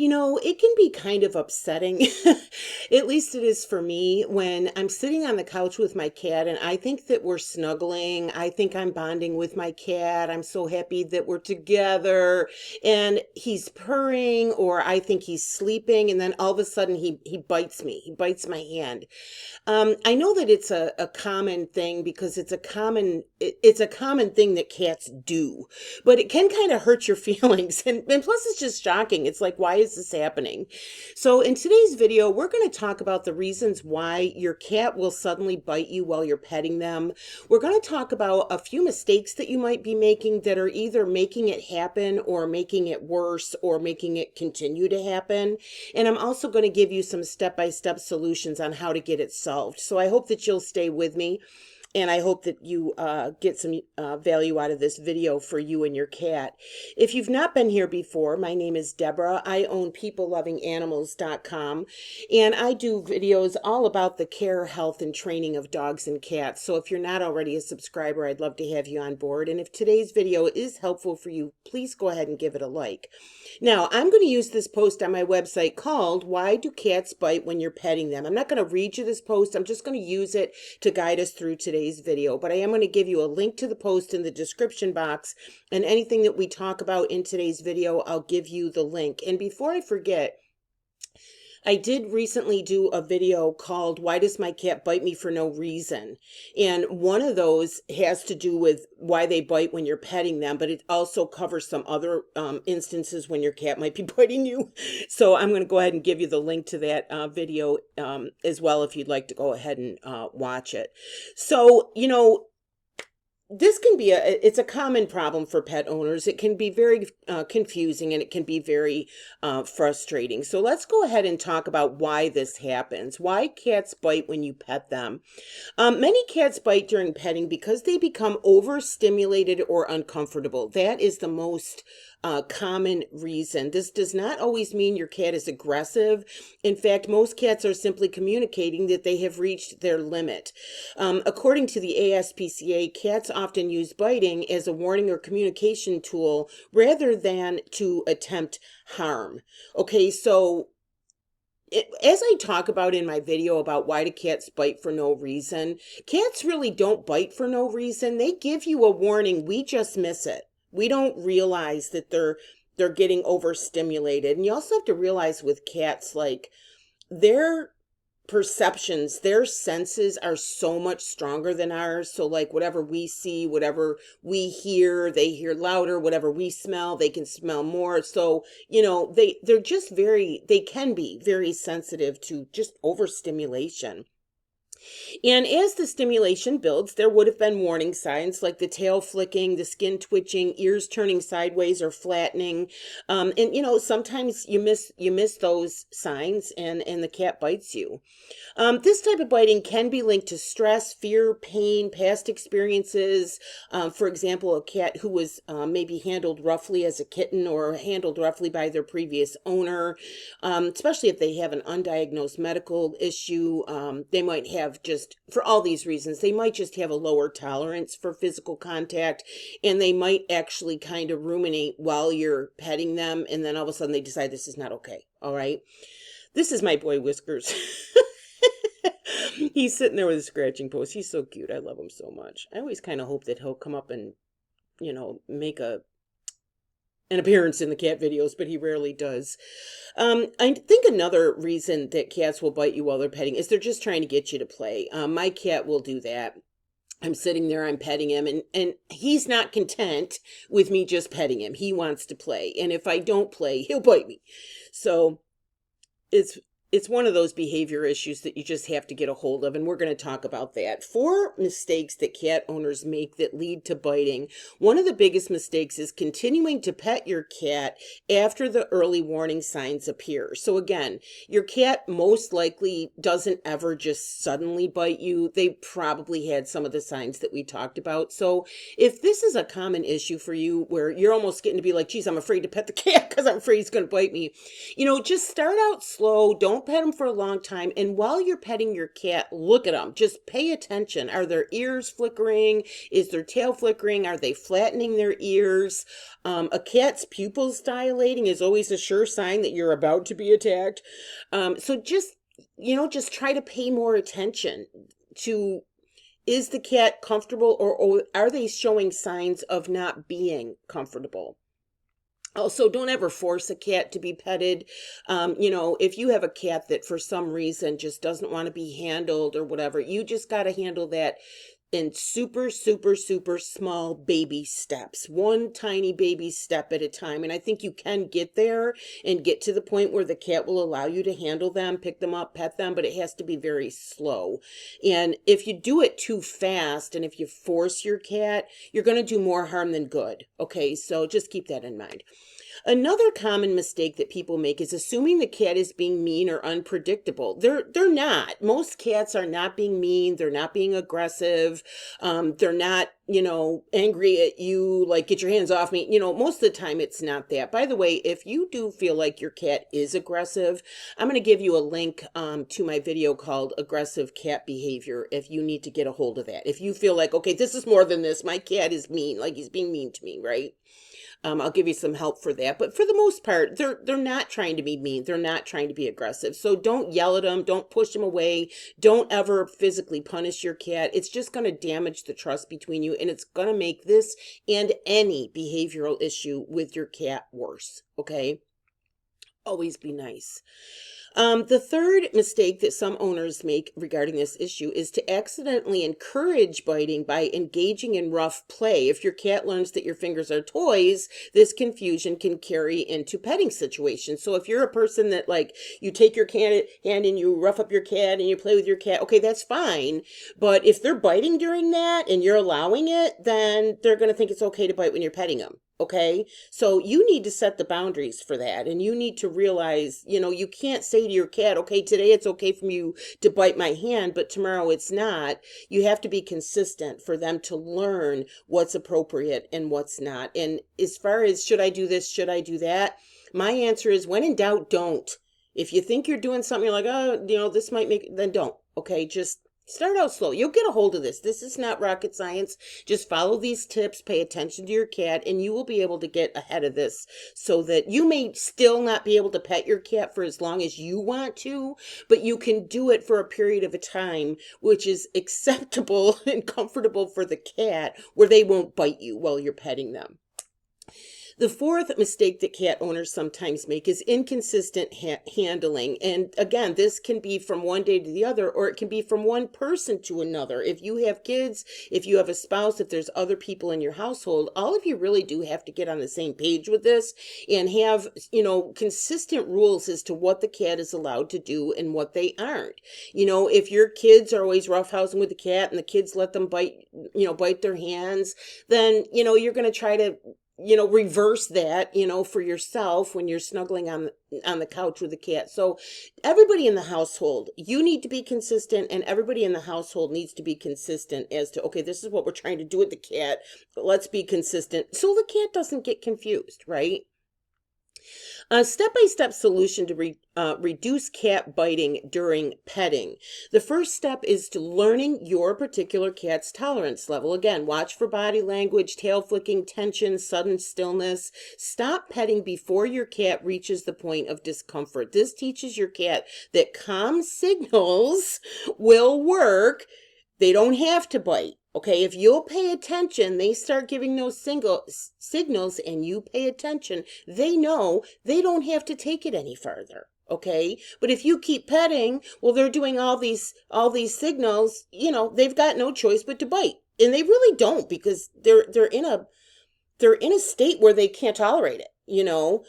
It can be kind of upsetting. At least it is for me when I'm sitting on the couch with my cat and I think that we're snuggling. I think I'm bonding with my cat. I'm so happy that we're together and he's purring or I think he's sleeping and then all of a sudden he bites me. He bites my hand. I know that it's a common thing because it's a common thing that cats do, but it can kind of hurt your feelings. And plus it's just shocking. It's like, why is this happening? So in today's video, we're going to talk about the reasons why your cat will suddenly bite you while you're petting them. We're going to talk about a few mistakes that you might be making that are either making it happen or making it worse or making it continue to happen. And I'm also going to give you some step-by-step solutions on how to get it solved. So I hope that you'll stay with me. And I hope that you get some value out of this video for you and your cat. If you've not been here before, my name is Deborah. I own peoplelovinganimals.com, and I do videos all about the care, health, and training of dogs and cats. So if you're not already a subscriber, I'd love to have you on board. And if today's video is helpful for you, please go ahead and give it a like. Now, I'm going to use this post on my website called Why Do Cats Bite When You're Petting Them? I'm not going to read you this post. I'm just going to use it to guide us through today's video. But I am going to give you a link to the post in the description box. And anything that we talk about in today's video, I'll give you the link. And before I forget, I did recently do a video called Why Does My Cat Bite Me for No Reason? And one of those has to do with why they bite when you're petting them, but it also covers some other instances when your cat might be biting you. So I'm going to go ahead and give you the link to that video as well if you'd like to go ahead and watch it. So, this can be it's a common problem for pet owners. It can be very confusing and it can be very frustrating. So let's go ahead and talk about why this happens. Why cats bite when you pet them. Many cats bite during petting because they become overstimulated or uncomfortable. That is the most common reason. This does not always mean your cat is aggressive. In fact, most cats are simply communicating that they have reached their limit. According to the ASPCA, cats often use biting as a warning or communication tool rather than to attempt harm. Okay, so as I talk about in my video about why do cats bite for no reason, cats really don't bite for no reason. They give you a warning. We just miss it. We don't realize that they're getting overstimulated. And you also have to realize with cats, like their perceptions, their senses are so much stronger than ours. So like whatever we see, whatever we hear, they hear louder. Whatever we smell, they can smell more. So, they're just they can be very sensitive to just overstimulation. And as the stimulation builds, there would have been warning signs like the tail flicking, the skin twitching, ears turning sideways or flattening. Sometimes you miss those signs and the cat bites you. This type of biting can be linked to stress, fear, pain, past experiences. For example, a cat who was maybe handled roughly as a kitten or handled roughly by their previous owner, especially if they have an undiagnosed medical issue. They might have for all these reasons, they might just have a lower tolerance for physical contact, and they might actually kind of ruminate while you're petting them, and then all of a sudden they decide this is not okay. All right. This is my boy Whiskers. He's sitting there with a scratching post. He's so cute. I love him so much. I always kind of hope that he'll come up and, make an appearance in the cat videos, but he rarely does. I think another reason that cats will bite you while they're petting is they're just trying to get you to play. My cat will do that. I'm sitting there, I'm petting him, and he's not content with me just petting him. He wants to play. And if I don't play, he'll bite me. So it's one of those behavior issues that you just have to get a hold of, and we're going to talk about that. 4 mistakes that cat owners make that lead to biting. One of the biggest mistakes is continuing to pet your cat after the early warning signs appear. So again, your cat most likely doesn't ever just suddenly bite you. They probably had some of the signs that we talked about. So if this is a common issue for you where you're almost getting to be like, geez, I'm afraid to pet the cat because I'm afraid he's going to bite me, just start out slow. Don't don't pet them for a long time. And while you're petting your cat, look at them. Just pay attention. Are their ears flickering? Is their tail flickering? Are they flattening their ears? A cat's pupils dilating is always a sure sign that you're about to be attacked. So just try to pay more attention to, is the cat comfortable, or are they showing signs of not being comfortable? Also, don't ever force a cat to be petted. If you have a cat that for some reason just doesn't want to be handled or whatever, you just got to handle that in super, super, super small baby steps, one tiny baby step at a time. And I think you can get there and get to the point where the cat will allow you to handle them, pick them up, pet them, but it has to be very slow. And if you do it too fast and if you force your cat, you're going to do more harm than good. Okay, so just keep that in mind. Another common mistake that people make is assuming the cat is being mean or unpredictable. They're not. Most cats are not being mean. They're not being aggressive. They're not, angry at you, like, get your hands off me. Most of the time it's not that. By the way, if you do feel like your cat is aggressive, I'm going to give you a link to my video called Aggressive Cat Behavior if you need to get a hold of that. If you feel like, okay, this is more than this. My cat is mean, like he's being mean to me, right? I'll give you some help for that. But for the most part, they're not trying to be mean. They're not trying to be aggressive. So don't yell at them. Don't push them away. Don't ever physically punish your cat. It's just going to damage the trust between you, and it's going to make this and any behavioral issue with your cat worse. Okay? Always be nice. The third mistake that some owners make regarding this issue is to accidentally encourage biting by engaging in rough play. If your cat learns that your fingers are toys, this confusion can carry into petting situations. So if you're a person that, like, you take your cat hand and you rough up your cat and you play with your cat, okay, that's fine. But if they're biting during that and you're allowing it, then they're going to think it's okay to bite when you're petting them. Okay, so you need to set the boundaries for that, and you need to realize, you can't say to your cat, okay, today it's okay for you to bite my hand, but tomorrow it's not. You have to be consistent for them to learn what's appropriate and what's not. And as far as should I do this, should I do that? My answer is, when in doubt, don't. If you think you're doing something, you're like, oh, this might make, then don't. Okay, just start out slow. You'll get a hold of this. This is not rocket science. Just follow these tips, pay attention to your cat, and you will be able to get ahead of this so that you may still not be able to pet your cat for as long as you want to, but you can do it for a period of a time which is acceptable and comfortable for the cat, where they won't bite you while you're petting them. The fourth mistake that cat owners sometimes make is inconsistent handling. And again, this can be from one day to the other, or it can be from one person to another. If you have kids, if you have a spouse, if there's other people in your household, all of you really do have to get on the same page with this and have, consistent rules as to what the cat is allowed to do and what they aren't. If your kids are always roughhousing with the cat and the kids let them bite their hands, then, you're going to try to reverse that, for yourself when you're snuggling on the couch with the cat. So everybody in the household, you need to be consistent, and everybody in the household needs to be consistent as to, okay, this is what we're trying to do with the cat. Let's be consistent so the cat doesn't get confused, right? A step-by-step solution to reduce cat biting during petting. The first step is to learning your particular cat's tolerance level. Again, watch for body language, tail flicking, tension, sudden stillness. Stop petting before your cat reaches the point of discomfort. This teaches your cat that calm signals will work. They don't have to bite. Okay, if you'll pay attention, they start giving those signals and you pay attention, they know they don't have to take it any further. Okay, but if you keep petting, well, they're doing all these signals, they've got no choice but to bite. And they really don't, because they're in a state where they can't tolerate it,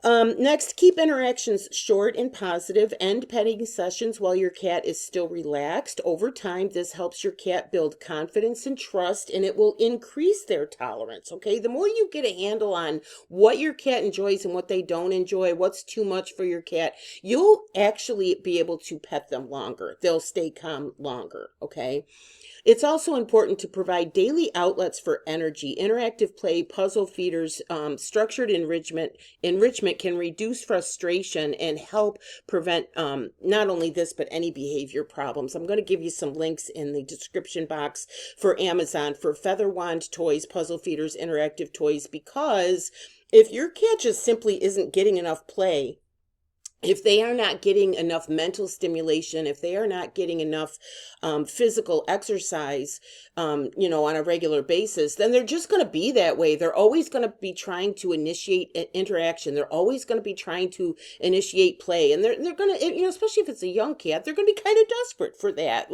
Next, keep interactions short and positive. End petting sessions while your cat is still relaxed. Over time, this helps your cat build confidence and trust, and it will increase their tolerance, okay? The more you get a handle on what your cat enjoys and what they don't enjoy, what's too much for your cat, you'll actually be able to pet them longer. They'll stay calm longer, okay? It's also important to provide daily outlets for energy. Interactive play, puzzle feeders, structured enrichment can reduce frustration and help prevent not only this, but any behavior problems. I'm going to give you some links in the description box for Amazon for feather wand toys, puzzle feeders, interactive toys, because if your cat just simply isn't getting enough play, if they are not getting enough mental stimulation, if they are not getting enough physical exercise, on a regular basis, then they're just going to be that way. They're always going to be trying to initiate interaction. They're always going to be trying to initiate play. And they're going to, especially if it's a young cat, they're going to be kind of desperate for that.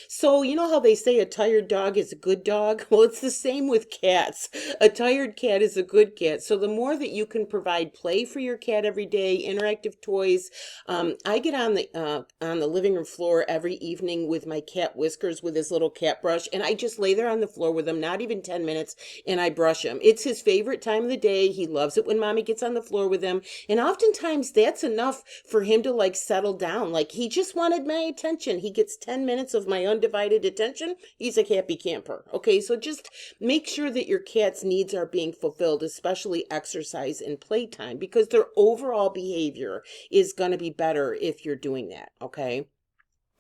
So you know how they say a tired dog is a good dog? Well, it's the same with cats. A tired cat is a good cat. So the more that you can provide play for your cat every day, interactive toys. I get on the living room floor every evening with my cat Whiskers with his little cat brush, and I just lay there on the floor with him, not even 10 minutes, and I brush him. It's his favorite time of the day. He loves it when mommy gets on the floor with him, and oftentimes that's enough for him to settle down. He just wanted my attention. He gets 10 minutes of my undivided attention. He's a happy camper. Okay, so just make sure that your cat's needs are being fulfilled, especially exercise and playtime, because their overall behavior is going to be better if you're doing that. Okay.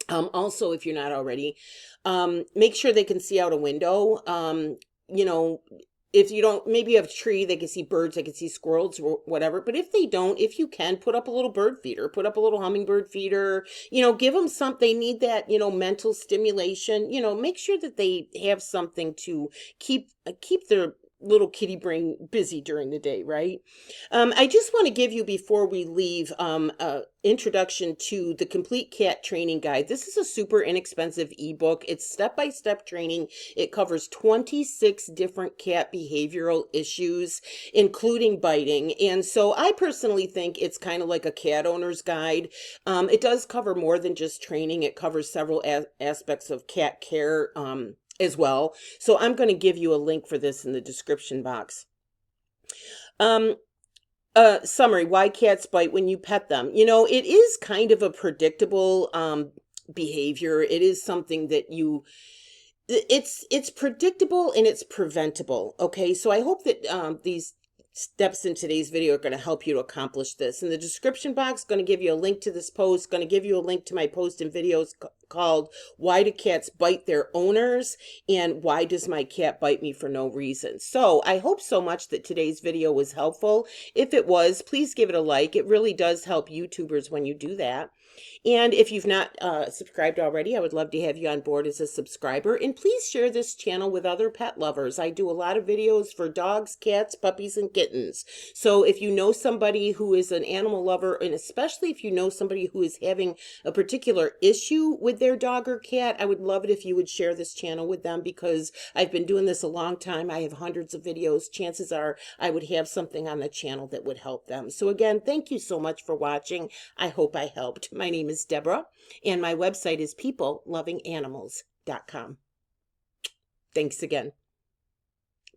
Also, if you're not already, make sure they can see out a window. If you don't, maybe you have a tree, they can see birds, they can see squirrels or whatever. But if they don't, if you can, put up a little bird feeder, put up a little hummingbird feeder, give them something. They need that, mental stimulation, make sure that they have something to keep their little kitty brain busy during the day, right? I just want to give you, before we leave, introduction to the Complete Cat Training Guide. This is a super inexpensive ebook. It's step-by-step training. It covers 26 different cat behavioral issues, including biting. And so I personally think it's kind of like a cat owner's guide. It does cover more than just training. It covers several aspects of cat care, as well. So I'm going to give you a link for this in the description box. Summary: why cats bite when you pet them. It is kind of a predictable behavior. It is something that it's predictable and it's preventable. Okay, so I hope that these steps in today's video are going to help you to accomplish this. In the description box, going to give you a link to this post, going to give you a link to my post and videos called Why Do Cats Bite Their Owners and Why Does My Cat Bite Me for No Reason. So I hope so much that today's video was helpful. If it was, please give it a like. It really does help YouTubers when you do that. And if you've not subscribed already, I would love to have you on board as a subscriber. And please share this channel with other pet lovers. I do a lot of videos for dogs, cats, puppies, and kittens. So if you know somebody who is an animal lover, and especially if you know somebody who is having a particular issue with their dog or cat, I would love it if you would share this channel with them, because I've been doing this a long time. I have hundreds of videos. Chances are I would have something on the channel that would help them. So again, thank you so much for watching. I hope I helped. My name is Deborah, and my website is peoplelovinganimals.com. Thanks again.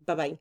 Bye-bye.